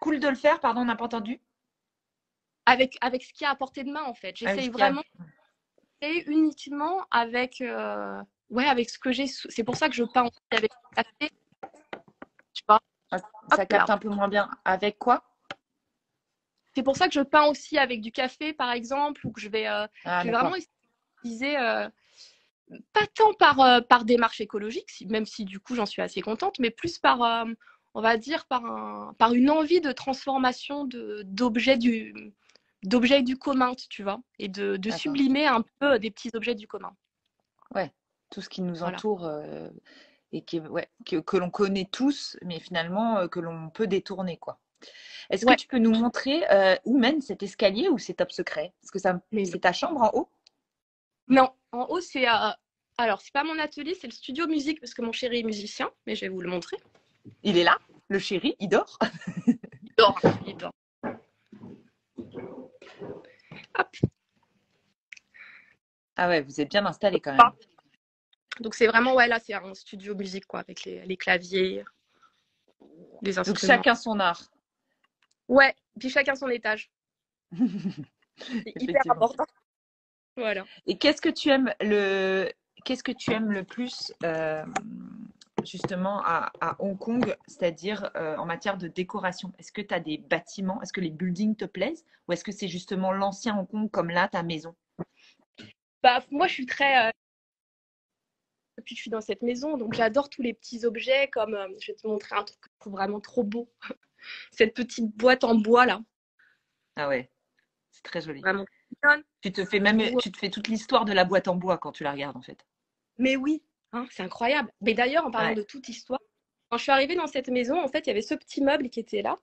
[SPEAKER 1] Cool de le faire, pardon, on n'a pas entendu.
[SPEAKER 2] avec ce qu'il y a à portée de main en fait.
[SPEAKER 1] Avec
[SPEAKER 2] J'essaye
[SPEAKER 1] ce qu'il y a.
[SPEAKER 2] vraiment de créer uniquement avec, ouais, avec ce que j'ai. C'est pour ça que je peins aussi avec le café. Tu vois.
[SPEAKER 1] Ah,
[SPEAKER 2] Hop
[SPEAKER 1] ça capte
[SPEAKER 2] là.
[SPEAKER 1] un peu moins bien. Avec quoi?
[SPEAKER 2] C'est pour ça que je peins aussi avec du café par exemple, ou que
[SPEAKER 1] Ah,
[SPEAKER 2] je vais vraiment
[SPEAKER 1] d'accord.
[SPEAKER 2] utiliser. Pas tant par démarche écologique, même si du coup j'en suis assez contente, mais plus on va dire, par une envie de transformation d'objets du commun, tu vois, et de
[SPEAKER 1] D'accord.
[SPEAKER 2] sublimer un peu des petits objets du commun.
[SPEAKER 1] Ouais. Tout ce qui nous
[SPEAKER 2] Voilà.
[SPEAKER 1] entoure et ouais, que l'on connaît tous, mais finalement que l'on peut détourner, quoi. Est-ce que
[SPEAKER 2] Ouais,
[SPEAKER 1] tu peux nous montrer où mène cet escalier ou c'est top secret? Parce que
[SPEAKER 2] mais non.
[SPEAKER 1] c'est ta chambre en haut?
[SPEAKER 2] Non, en haut, alors, c'est pas mon atelier, c'est le studio musique, parce que mon chéri est musicien, mais je vais vous le montrer.
[SPEAKER 1] Il est là, le chéri, il dort.
[SPEAKER 2] Il dort, il dort. Hop.
[SPEAKER 1] Ah ouais, vous êtes bien installé quand même.
[SPEAKER 2] Donc, c'est vraiment, ouais, là, c'est un studio musique, quoi, avec les claviers, les
[SPEAKER 1] Donc
[SPEAKER 2] instruments.
[SPEAKER 1] chacun son art.
[SPEAKER 2] Ouais, puis chacun son étage. C'est hyper
[SPEAKER 1] Effectivement.
[SPEAKER 2] important. Voilà.
[SPEAKER 1] Et qu'est-ce que tu aimes le plus justement à Hong Kong, c'est-à-dire en matière de décoration? Est-ce que tu as des bâtiments? Est-ce que les buildings te plaisent? Ou est-ce que c'est justement l'ancien Hong Kong comme là, ta maison?
[SPEAKER 2] Bah, moi, je suis très. Depuis que je suis dans cette maison, donc j'adore tous les petits objets, comme. Je vais te montrer un truc que je trouve vraiment trop beau. Cette petite boîte en bois, là.
[SPEAKER 1] Ah ouais, c'est très joli.
[SPEAKER 2] Vraiment mignonne.
[SPEAKER 1] Tu te fais toute l'histoire de la boîte en bois quand tu la regardes en fait.
[SPEAKER 2] Mais oui, hein, c'est incroyable. Mais d'ailleurs, en parlant
[SPEAKER 1] Ouais,
[SPEAKER 2] de toute histoire, quand je suis arrivée dans cette maison, en fait, il y avait ce petit meuble qui était là.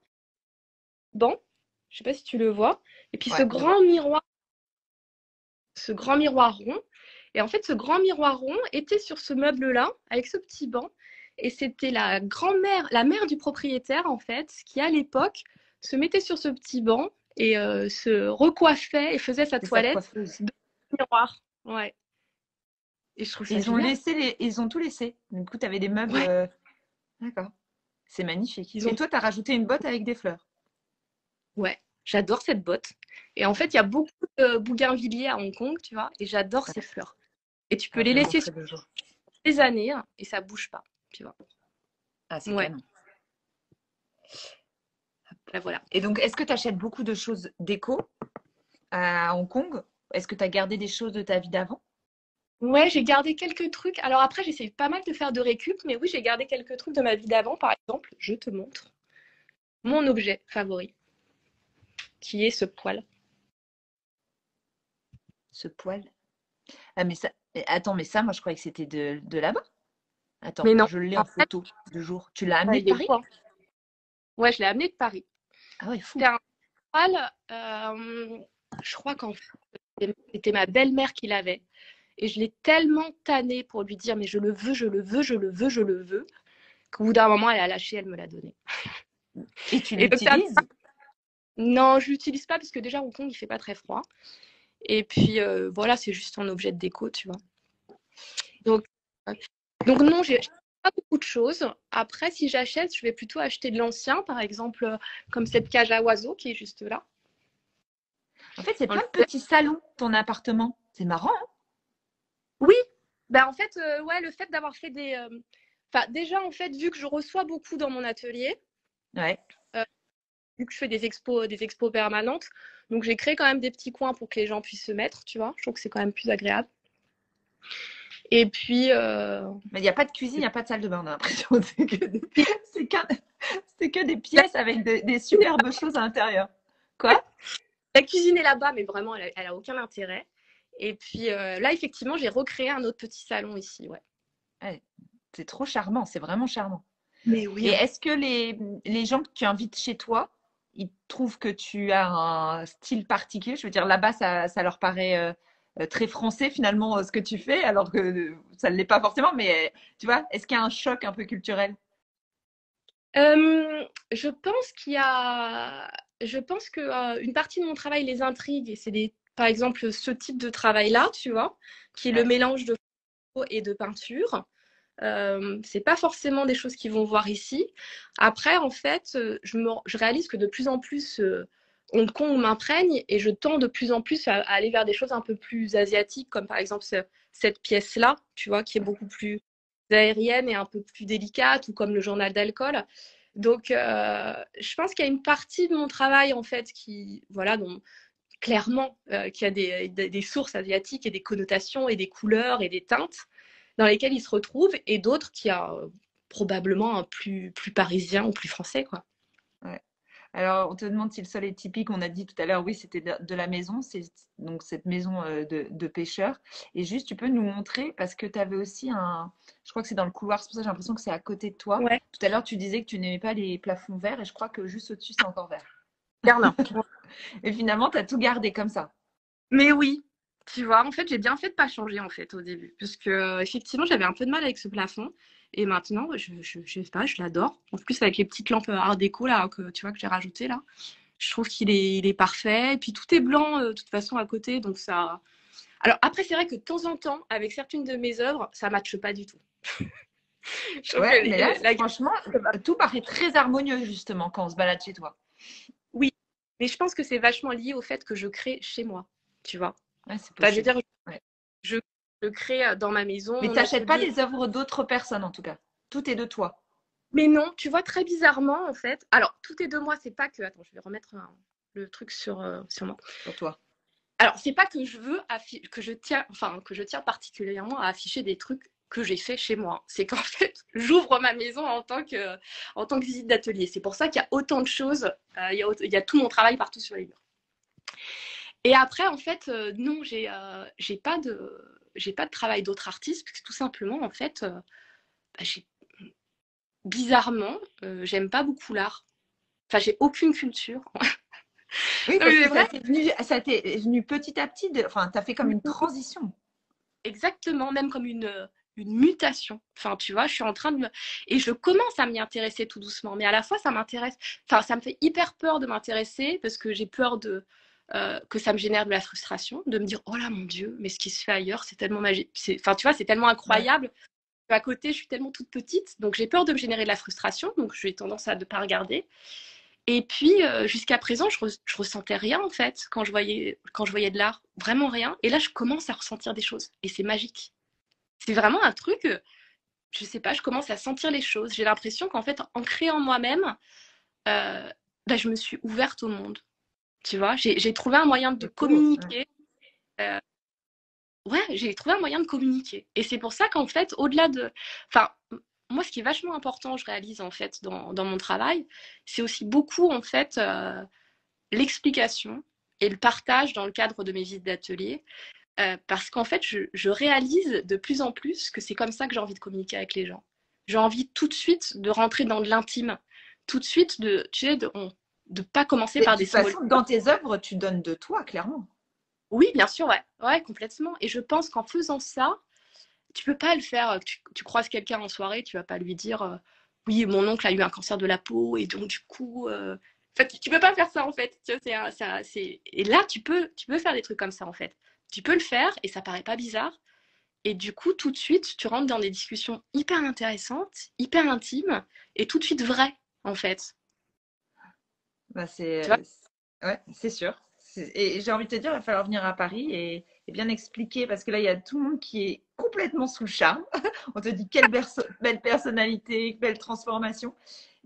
[SPEAKER 2] Bon, je sais pas si tu le vois. Et puis
[SPEAKER 1] ouais, je vois.
[SPEAKER 2] ce grand miroir rond. Et en fait, ce grand miroir rond était sur ce meuble-là, avec ce petit banc. Et c'était la grand-mère, la mère du propriétaire, en fait, qui à l'époque se mettait sur ce petit banc et se recoiffait et faisait sa
[SPEAKER 1] C'est sa
[SPEAKER 2] toilette
[SPEAKER 1] coiffeuse.
[SPEAKER 2] de miroir. Ouais. Et je trouve ça génial.
[SPEAKER 1] Ils ont tout laissé. Du coup, tu avais des meubles.
[SPEAKER 2] Ouais,
[SPEAKER 1] D'accord. C'est magnifique.
[SPEAKER 2] ils
[SPEAKER 1] Et
[SPEAKER 2] ont.
[SPEAKER 1] toi, tu as rajouté une botte avec des fleurs.
[SPEAKER 2] Ouais, j'adore cette botte. Et en fait, il y a beaucoup de bougainvilliers à Hong Kong, tu vois, et j'adore ces fleurs. Et tu peux
[SPEAKER 1] Ah, je
[SPEAKER 2] les
[SPEAKER 1] le
[SPEAKER 2] laisser
[SPEAKER 1] montrer
[SPEAKER 2] sur
[SPEAKER 1] deux jours.
[SPEAKER 2] des années hein, et ça bouge pas, tu vois.
[SPEAKER 1] Ah, c'est
[SPEAKER 2] Ouais,
[SPEAKER 1] canon.
[SPEAKER 2] là voilà.
[SPEAKER 1] Et donc, est-ce que tu achètes beaucoup de choses déco à Hong Kong? Est-ce que tu as gardé des choses de ta vie d'avant?
[SPEAKER 2] Ouais, j'ai gardé quelques trucs. Alors après, j'essaie pas mal de faire de récup, mais oui, j'ai gardé quelques trucs de ma vie d'avant. Par exemple, je te montre mon objet favori, qui est ce poil.
[SPEAKER 1] Ce poil? Ah, mais ça, attends, mais ça, moi, je croyais que c'était de là-bas. Attends,
[SPEAKER 2] Mais non,
[SPEAKER 1] je l'ai
[SPEAKER 2] en
[SPEAKER 1] en
[SPEAKER 2] fait,
[SPEAKER 1] photo de jour. Tu l'as amené de
[SPEAKER 2] il est
[SPEAKER 1] Paris?
[SPEAKER 2] beau, hein. Ouais, je l'ai amené de Paris.
[SPEAKER 1] Ah ouais, fou.
[SPEAKER 2] C'est un poil, je crois qu'en fait, c'était ma belle-mère qui l'avait. Et je l'ai tellement tanné pour lui dire, mais je le veux, je le veux, je le veux, je le veux, qu'au bout d'un moment, elle a lâché, elle me l'a donné.
[SPEAKER 1] Et tu
[SPEAKER 2] Et le faire,
[SPEAKER 1] l'utilises?
[SPEAKER 2] non, je l'utilise pas parce que déjà, Hong Kong, il fait pas très froid. Et puis, voilà, c'est juste un objet de déco, tu vois. Donc, euh, donc non, j'ai pas beaucoup de choses. Après, si j'achète, je vais plutôt acheter de l'ancien, par exemple, comme cette cage à oiseaux qui est juste là.
[SPEAKER 1] En fait, c'est
[SPEAKER 2] Dans
[SPEAKER 1] plein
[SPEAKER 2] le-
[SPEAKER 1] de petits salons, ton appartement. C'est marrant,
[SPEAKER 2] Oui, ben en fait, ouais, le fait d'avoir fait des... Enfin, déjà, en fait, vu que je reçois beaucoup dans mon atelier,
[SPEAKER 1] hein? Ouais.
[SPEAKER 2] euh, vu que je fais des expos permanentes, donc j'ai créé quand même des petits coins pour que les gens puissent se mettre, tu vois. Je trouve que c'est quand même plus agréable. Et puis,
[SPEAKER 1] Mais il n'y a pas de cuisine, il n'y a pas de salle de bain, on a l'impression. C'est qu'un- c'est que des
[SPEAKER 2] la,
[SPEAKER 1] pièces avec des superbes choses à l'intérieur. Quoi?
[SPEAKER 2] la cuisine est là-bas, mais vraiment, elle a aucun intérêt. Et puis là, effectivement, j'ai recréé un autre petit salon ici, ouais.
[SPEAKER 1] Ouais, c'est trop charmant, c'est vraiment charmant.
[SPEAKER 2] Mais
[SPEAKER 1] Et
[SPEAKER 2] oui, hein.
[SPEAKER 1] est-ce que les gens que tu invites chez toi, ils trouvent que tu as un style particulier? Je veux dire, là-bas, ça leur paraît très français finalement ce que tu fais, alors que ça ne l'est pas forcément, mais tu vois, est-ce qu'il y a un choc un peu culturel?
[SPEAKER 2] Je pense qu'il y a, je pense que une partie de mon travail les intrigue et c'est par exemple, ce type de travail-là, tu vois, qui est le
[SPEAKER 1] Ouais.
[SPEAKER 2] mélange de photo et de peinture. C'est pas forcément des choses qu'ils vont voir ici. Après, en fait, je réalise que de plus en plus, Hong Kong m'imprègne et je tends de plus en plus à aller vers des choses un peu plus asiatiques, comme par exemple cette pièce-là, tu vois, qui est beaucoup plus aérienne et un peu plus délicate, ou comme le journal d'alcool. Donc, je pense qu'il y a une partie de mon travail, en fait, qui, voilà, dont, clairement, qui a des sources asiatiques et des connotations et des couleurs et des teintes dans lesquelles ils se retrouvent, et d'autres qui a probablement un plus parisien ou plus français, quoi.
[SPEAKER 1] Ouais. Alors, on te demande si le sol est typique. On a dit tout à l'heure, oui, c'était de la maison. C'est donc cette maison de pêcheurs. Et juste, tu peux nous montrer, parce que tu avais aussi je crois que c'est dans le couloir, c'est pour ça que j'ai l'impression que c'est à côté de toi.
[SPEAKER 2] Ouais,
[SPEAKER 1] Tout à l'heure, tu disais que tu n'aimais pas les plafonds verts, et je crois que juste au-dessus, c'est encore vert.
[SPEAKER 2] Berlin.
[SPEAKER 1] Et finalement, tu as tout gardé comme ça.
[SPEAKER 2] Mais oui, tu vois, en fait, j'ai bien fait de pas changer en fait au début, parce que effectivement, j'avais un peu de mal avec ce plafond, et maintenant, je sais pas, je l'adore. En plus, avec les petites lampes Art déco là, que tu vois que j'ai rajoutées là, je trouve il est parfait. Et puis tout est blanc de toute façon à côté, donc ça. Alors après, c'est vrai que de temps en temps, avec certaines de mes œuvres, ça matche pas du tout. Je trouve que
[SPEAKER 1] Ouais, mais là,
[SPEAKER 2] la
[SPEAKER 1] franchement, tout paraît très harmonieux, justement, quand on se balade chez toi.
[SPEAKER 2] oui, mais je pense que c'est vachement lié au fait que je crée chez moi, tu vois.
[SPEAKER 1] Ouais, c'est
[SPEAKER 2] Enfin, je veux
[SPEAKER 1] possible.
[SPEAKER 2] dire,
[SPEAKER 1] Ouais.
[SPEAKER 2] je, je crée dans ma maison,
[SPEAKER 1] Mais
[SPEAKER 2] mon
[SPEAKER 1] t'achètes pas
[SPEAKER 2] atelier.
[SPEAKER 1] les œuvres d'autres personnes, en tout cas. Tout est de toi,
[SPEAKER 2] Mais non, tu vois, très bizarrement, en fait. Alors, tout est de moi, c'est pas que. Attends, je vais remettre le truc sur moi.
[SPEAKER 1] sur toi.
[SPEAKER 2] Alors, c'est pas que je veux que je tiens, enfin, que je tiens particulièrement à afficher des trucs que j'ai fait chez moi. C'est qu'en fait, j'ouvre ma maison en tant que visite d'atelier. C'est pour ça qu'il y a autant de choses. Il y a tout mon travail partout sur les murs. Et après, en fait, non, j'ai pas de travail d'autres artistes, parce que tout simplement, en fait, bah, bizarrement, j'aime pas beaucoup l'art. Enfin, j'ai aucune culture.
[SPEAKER 1] Oui,
[SPEAKER 2] Non, mais
[SPEAKER 1] parce
[SPEAKER 2] c'est
[SPEAKER 1] que
[SPEAKER 2] vrai,
[SPEAKER 1] ça t'est venu petit à petit. Enfin, t'as fait comme une transition.
[SPEAKER 2] exactement, même comme une mutation. Enfin, tu vois, je suis en train de me... Et je commence à m'y intéresser tout doucement, mais à la fois, ça m'intéresse... Enfin, ça me fait hyper peur de m'intéresser, parce que j'ai peur que ça me génère de la frustration, de me dire, oh là, mon Dieu, mais ce qui se fait ailleurs, c'est tellement magique. Enfin, tu vois, c'est tellement
[SPEAKER 1] Ouais.
[SPEAKER 2] incroyable. À côté, je suis tellement toute petite, donc j'ai peur de me générer de la frustration, donc j'ai tendance à ne pas regarder. Et puis, jusqu'à présent, je ressentais rien, en fait, quand je voyais de l'art. Vraiment rien. Et là, je commence à ressentir des choses. Et c'est magique. c'est vraiment un truc, je sais pas, je commence à sentir les choses. J'ai l'impression qu'en fait, en créant moi-même, bah, je me suis ouverte au monde. Tu vois, j'ai trouvé un moyen de
[SPEAKER 1] C'est beau. Ouais.
[SPEAKER 2] communiquer. euh, ouais, j'ai trouvé un moyen de communiquer. Et c'est pour ça qu'en fait, au-delà de... Enfin, moi, ce qui est vachement important, je réalise en fait dans mon travail, c'est aussi beaucoup en fait l'explication et le partage dans le cadre de mes visites d'atelier. Parce qu'en fait, je réalise de plus en plus que c'est comme ça que j'ai envie de communiquer avec les gens. J'ai envie tout de suite de rentrer dans de l'intime, tout de suite de, tu sais, de pas commencer
[SPEAKER 1] Mais de
[SPEAKER 2] par des
[SPEAKER 1] toute
[SPEAKER 2] small
[SPEAKER 1] façon, dans
[SPEAKER 2] talk.
[SPEAKER 1] tes œuvres, tu donnes de toi, clairement.
[SPEAKER 2] Oui, bien sûr, ouais, ouais, complètement. Et je pense qu'en faisant ça, tu peux pas le faire. Tu croises quelqu'un en soirée, tu vas pas lui dire, oui, mon oncle a eu un cancer de la peau et donc du coup, en fait, tu peux pas faire ça en fait. Tu vois, et là, tu peux faire des trucs comme ça en fait. Tu peux le faire et ça paraît pas bizarre. Et du coup, tout de suite, tu rentres dans des discussions hyper intéressantes, hyper intimes et tout de suite vraies en fait.
[SPEAKER 1] Bah,
[SPEAKER 2] Tu vois?
[SPEAKER 1] ouais, c'est sûr. Et j'ai envie de te dire, il va falloir venir à Paris et bien expliquer parce que là, il y a tout le monde qui est complètement sous le charme. On te dit quelle belle personnalité, belle transformation.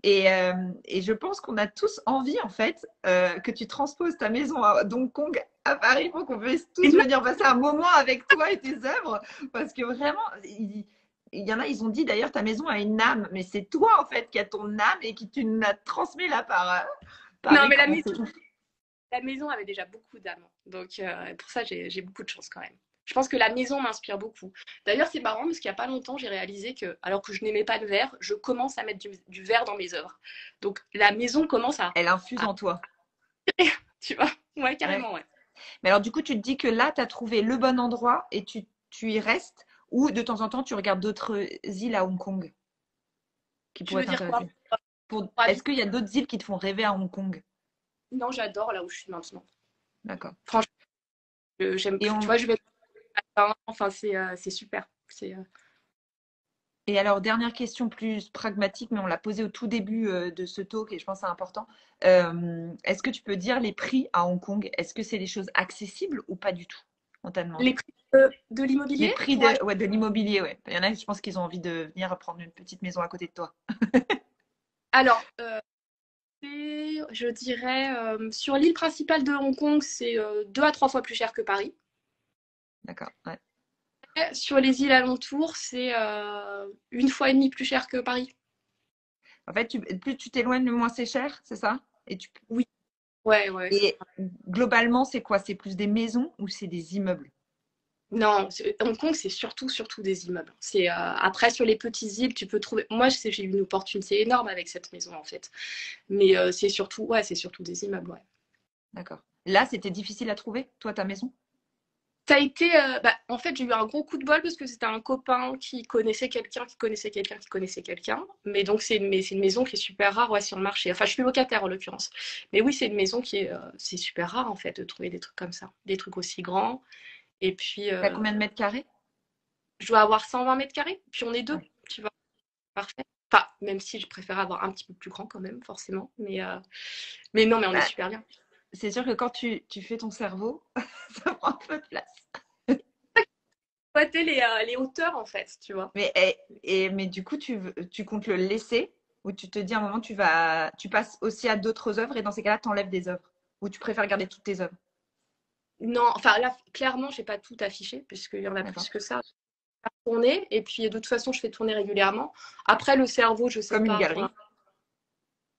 [SPEAKER 1] Et je pense qu'on a tous envie, en fait, que tu transposes ta maison à Hong Kong à Paris pour qu'on puisse tous venir passer un moment avec toi et tes œuvres. Parce que vraiment, il y en a, ils ont dit d'ailleurs, ta maison a une âme, mais c'est toi, en fait, qui as ton âme et qui tu nous l'as transmis là par
[SPEAKER 2] Non, mais
[SPEAKER 1] écran. C'est ouf.
[SPEAKER 2] la maison avait déjà beaucoup d'âme. Donc, pour ça, j'ai beaucoup de chance quand même. Je pense que la maison m'inspire beaucoup. D'ailleurs, c'est marrant parce qu'il n'y a pas longtemps, j'ai réalisé que, alors que je n'aimais pas le verre, je commence à mettre du verre dans mes œuvres. Donc, la maison commence
[SPEAKER 1] Elle infuse
[SPEAKER 2] à
[SPEAKER 1] en toi.
[SPEAKER 2] tu vois, ouais,
[SPEAKER 1] Ouais.
[SPEAKER 2] carrément, ouais.
[SPEAKER 1] Mais alors, du coup, tu te dis que là, tu as trouvé le bon endroit et tu y restes ou de temps en temps, tu regardes d'autres îles à Hong Kong qui
[SPEAKER 2] Tu
[SPEAKER 1] pourraient
[SPEAKER 2] veux dire quoi
[SPEAKER 1] t'intéresser.
[SPEAKER 2] pour
[SPEAKER 1] Est-ce
[SPEAKER 2] habiter?
[SPEAKER 1] qu'il y a d'autres îles qui te font rêver à Hong Kong?
[SPEAKER 2] Non, j'adore là où je suis maintenant.
[SPEAKER 1] D'accord.
[SPEAKER 2] Franchement, j'aime
[SPEAKER 1] Et,
[SPEAKER 2] plus. Tu
[SPEAKER 1] on...
[SPEAKER 2] vois, je vais. Enfin, c'est super.
[SPEAKER 1] et alors, dernière question plus pragmatique, mais on l'a posée au tout début de ce talk et je pense que c'est important. Est-ce que tu peux dire les prix à Hong Kong? Est-ce que c'est des choses accessibles ou pas du tout? On t'a
[SPEAKER 2] Les
[SPEAKER 1] demandé.
[SPEAKER 2] prix de
[SPEAKER 1] Les
[SPEAKER 2] l'immobilier
[SPEAKER 1] prix
[SPEAKER 2] pour acheter.
[SPEAKER 1] ouais, de l'immobilier, ouais. Il y en a, je pense qu'ils ont envie de venir prendre une petite maison à côté de toi.
[SPEAKER 2] Alors, je dirais, sur l'île principale de Hong Kong, c'est 2 à 3 fois plus cher que Paris.
[SPEAKER 1] D'accord. Ouais.
[SPEAKER 2] Sur les îles alentours, c'est 1 fois et demie plus cher que Paris.
[SPEAKER 1] En fait, plus tu t'éloignes, le moins c'est cher, c'est ça?
[SPEAKER 2] Oui, ouais, ouais.
[SPEAKER 1] Et globalement, c'est quoi? C'est plus des maisons ou c'est des immeubles?
[SPEAKER 2] Non, Hong Kong, c'est surtout des immeubles. Après, sur les petites îles, tu peux trouver. Moi, j'ai eu une opportunité énorme avec cette maison, en fait. Mais c'est surtout des immeubles, ouais.
[SPEAKER 1] D'accord. Là, c'était difficile à trouver, toi, ta maison?
[SPEAKER 2] Ça a été, en fait, j'ai eu un gros coup de bol parce que c'était un copain qui connaissait quelqu'un, qui connaissait quelqu'un, qui connaissait quelqu'un. Mais donc, c'est une maison qui est super rare, ouais, sur le marché. Enfin, je suis locataire en l'occurrence. Mais oui, c'est une maison c'est super rare, en fait, de trouver des trucs comme ça. Des trucs aussi grands. Et puis,
[SPEAKER 1] T'as combien de mètres carrés?
[SPEAKER 2] je dois avoir 120 mètres carrés. Puis on est deux,
[SPEAKER 1] Ouais.
[SPEAKER 2] tu vois. Parfait. Enfin, même si je préfère avoir un petit peu plus grand quand même, forcément. Mais non, mais on est
[SPEAKER 1] Bah,
[SPEAKER 2] super bien.
[SPEAKER 1] c'est sûr que quand tu fais ton cerveau, ça prend un peu de place.
[SPEAKER 2] Exploiter les hauteurs, en fait, tu vois.
[SPEAKER 1] Mais, mais du coup, tu comptes le laisser ou tu te dis à un moment, tu passes aussi à d'autres œuvres et dans ces cas-là, tu enlèves des œuvres ou tu préfères garder toutes tes œuvres?
[SPEAKER 2] Non, enfin là, clairement, j'ai pas tout affiché, puisqu'il y en a
[SPEAKER 1] D'accord.
[SPEAKER 2] plus que ça à tourner. Et puis, de toute façon, je fais tourner régulièrement. Après, le cerveau, je sais
[SPEAKER 1] Comme une
[SPEAKER 2] pas.
[SPEAKER 1] galerie.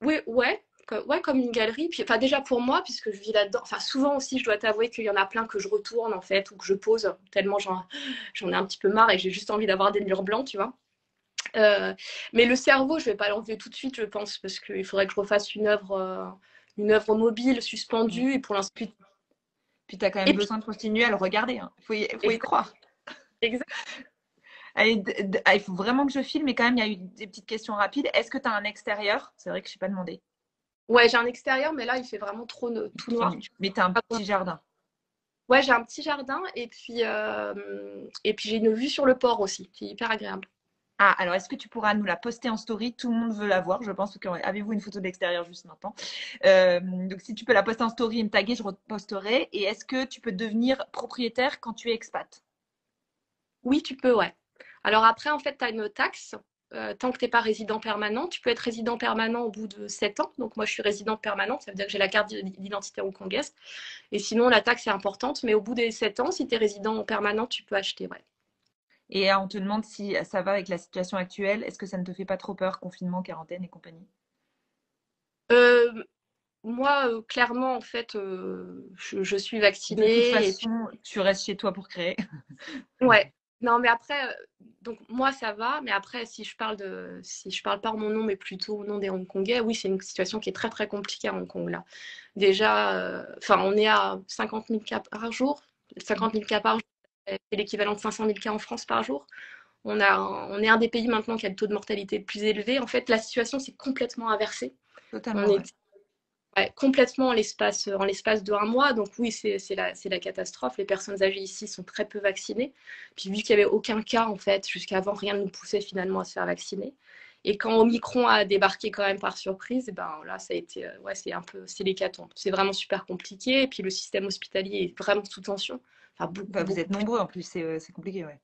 [SPEAKER 2] Oui, ouais, ouais, comme une galerie. Puis, enfin, déjà pour moi, puisque je vis là-dedans. Enfin, souvent aussi, je dois t'avouer qu'il y en a plein que je retourne, en fait, ou que je pose, tellement j'en ai un petit peu marre et j'ai juste envie d'avoir des murs blancs, tu vois. Euh, mais le cerveau, je vais pas l'enlever tout de suite, je pense, parce qu'il faudrait que je refasse une œuvre mobile
[SPEAKER 1] Mm.
[SPEAKER 2] suspendue. Et pour l'instant.
[SPEAKER 1] Puis tu as quand même
[SPEAKER 2] Et puis,
[SPEAKER 1] besoin de continuer à le regarder, hein. Faut y croire.
[SPEAKER 2] exact.
[SPEAKER 1] Allez, il faut vraiment que je filme, mais quand même, il y a eu des petites questions rapides. Est-ce que tu as un extérieur? C'est vrai que je ne t'ai pas demandé.
[SPEAKER 2] Ouais, j'ai un extérieur, mais là, il fait vraiment trop tout
[SPEAKER 1] Trop
[SPEAKER 2] noir.
[SPEAKER 1] nu. Mais tu as un petit jardin.
[SPEAKER 2] Ouais, j'ai un petit jardin et puis j'ai une vue sur le port aussi, qui est hyper agréable.
[SPEAKER 1] Ah, alors est-ce que tu pourras nous la poster en story? Tout le monde veut la voir, je pense. Avez-vous une photo de l'extérieur juste maintenant? Donc, si tu peux la poster en story et me taguer, je reposterai. Et est-ce que tu peux devenir propriétaire quand tu es expat?
[SPEAKER 2] Oui, tu peux, ouais. Alors après, en fait, tu as une taxe. Tant que tu n'es pas résident permanent, tu peux être résident permanent au bout de 7 ans. Donc moi, je suis résidente permanente, ça veut dire que j'ai la carte d'identité hongkongaise. Et sinon, la taxe est importante, mais au bout des 7 ans, si tu es résident permanent, tu peux acheter. Ouais.
[SPEAKER 1] Et on te demande si ça va avec la situation actuelle. Est-ce que ça ne te fait pas trop peur, confinement, quarantaine et compagnie?
[SPEAKER 2] Euh, Moi, clairement, en fait, je suis
[SPEAKER 1] De toute
[SPEAKER 2] vaccinée. Et puis,
[SPEAKER 1] façon, tu restes chez toi pour créer.
[SPEAKER 2] ouais. Non, mais après, donc moi, ça va. Mais après, si je parle pas en mon nom, mais plutôt au nom des Hongkongais, oui, c'est une situation qui est très, très compliquée à Hong Kong, là. Déjà, enfin, on est à 50 000 cas par jour. 50 000 cas par jour, c'est l'équivalent de 500 000 cas en France par jour. On est un des pays maintenant qui a le taux de mortalité le plus élevé. En fait, la situation s'est complètement inversée. On
[SPEAKER 1] Totalement, ouais.
[SPEAKER 2] est ouais, complètement en l'espace de un mois. Donc oui, c'est la catastrophe. Les personnes âgées ici sont très peu vaccinées. Puis vu qu'il n'y avait aucun cas, en fait, jusqu'avant, rien ne nous poussait finalement à se faire vacciner. Et quand Omicron a débarqué quand même par surprise, et ben là, ça a été, ouais, c'est l'hécatombe. C'est vraiment super compliqué. Et puis le système hospitalier est vraiment sous tension. Enfin, beaucoup,
[SPEAKER 1] Bah, vous
[SPEAKER 2] beaucoup
[SPEAKER 1] êtes
[SPEAKER 2] plus.
[SPEAKER 1] nombreux en plus, c'est compliqué, ouais.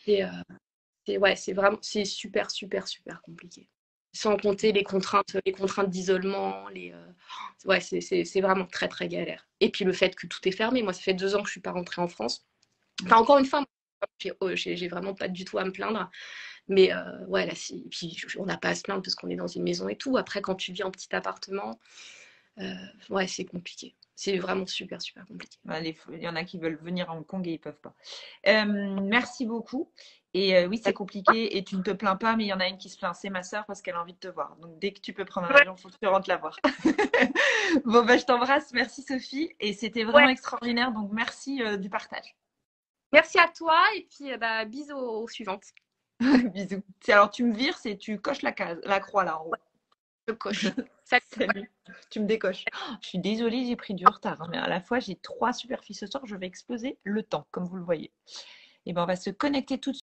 [SPEAKER 2] Et, ouais, c'est vraiment, c'est super, super, super compliqué. Sans compter les contraintes d'isolement, ouais, c'est vraiment très, très galère. Et puis le fait que tout est fermé. Moi, ça fait 2 ans que je suis pas rentrée en France. Enfin, encore une fois, j'ai vraiment pas du tout à me plaindre. Mais ouais, là, puis on n'a pas à se plaindre parce qu'on est dans une maison et tout. Après, quand tu vis en petit appartement, ouais, c'est compliqué. C'est vraiment super, super compliqué.
[SPEAKER 1] Bah, il y en a qui veulent venir à Hong Kong et ils peuvent pas. Merci beaucoup. Et oui, c'est compliqué et tu ne te plains pas, mais il y en a une qui se plaint, c'est ma sœur parce qu'elle a envie de te voir. Donc dès que tu peux prendre un
[SPEAKER 2] Ouais,
[SPEAKER 1] avion, il faut que tu rentres la voir. Bon, bah, je t'embrasse. Merci Sophie. Et c'était vraiment
[SPEAKER 2] ouais.
[SPEAKER 1] extraordinaire. Donc merci du partage.
[SPEAKER 2] Merci à toi et puis bah, bisous aux suivantes.
[SPEAKER 1] Bisous. Alors tu me vires, c'est tu coches la case, la croix là en haut.
[SPEAKER 2] Je coche. Salut.
[SPEAKER 1] Salut. Tu me décoches. Je suis désolée, j'ai pris du retard, hein, mais à la fois j'ai 3 superficies ce soir, je vais exploser le temps, comme vous le voyez. Et ben on va se connecter tout de suite.